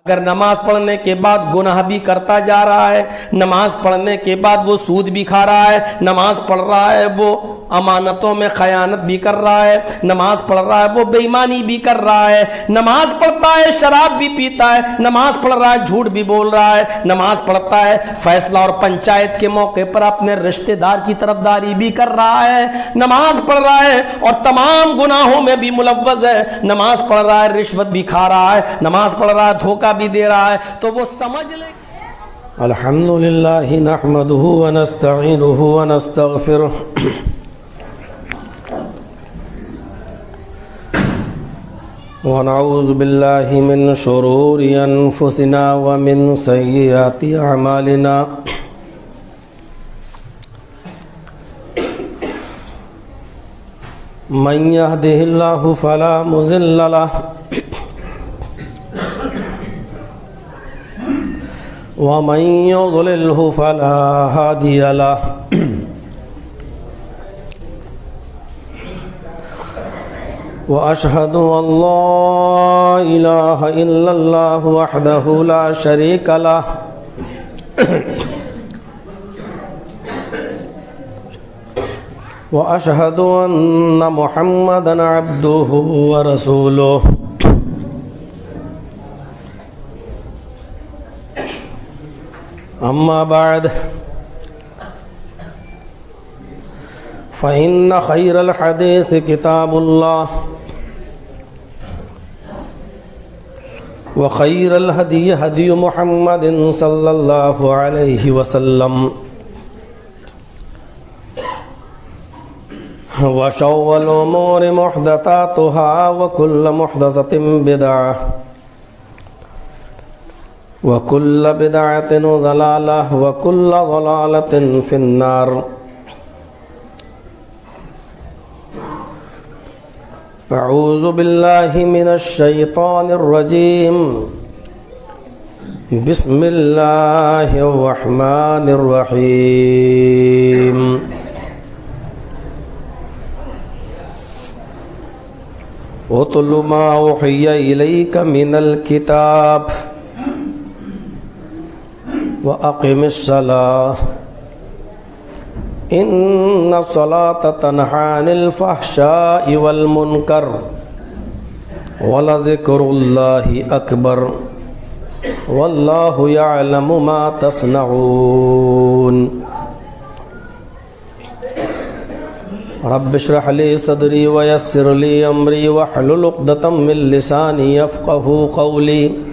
اگر نماز پڑھنے کے بعد گناہ بھی کرتا جا رہا ہے، نماز پڑھنے کے بعد وہ سود بھی کھا رہا ہے، نماز پڑھ رہا ہے وہ امانتوں میں خیانت بھی کر رہا ہے، نماز پڑھ رہا ہے وہ بے ایمانی بھی کر رہا ہے، نماز پڑھتا ہے شراب بھی پیتا ہے، نماز پڑھ رہا ہے جھوٹ بھی بول رہا ہے، نماز پڑھتا ہے فیصلہ اور پنچایت کے موقع پر اپنے رشتہ دار کی طرفداری بھی کر رہا ہے، نماز پڑھ رہا ہے اور تمام گناہوں میں بھی ملوث ہے، نماز پڑھ رہا ہے رشوت بھی کھا رہا ہے، نماز پڑھ رہا ہے دھوکہ بھی دے رہا ہے، تو وہ سمجھ لے۔ الحمدللہ نحمدہ ونستعینہ ونستغفرہ ونعوذ باللہ من شرور انفسنا ومن سیئات اعمالنا من یہدہ اللہ فلا مضل لہ ومن یضللہ فلا ہادی لہ وأشهد أن لا إله إلا الله وحده لا شريك له وأشهد أن محمدا عبده ورسوله أما بعد فإن خير الحديث كتاب الله وخير الهدي هدي محمد صلى الله عليه وسلم وشر الأمور محدثاتها وكل محدثة بدعة وكل بدعة ضلالة وكل ضلالة في النار أعوذ بالله من الشيطان الرجيم بسم الله الرحمن الرحيم اتل ما أوحي إليك من الكتاب وأقم الصلاة إن الصلاة تنهى عن الفحشاء والمنكر ولذكر الله أكبر والله يعلم ما تصنعون رب اشرح لي صدري ويسر لي أمري واحلل عقدة من لساني يفقهوا قولي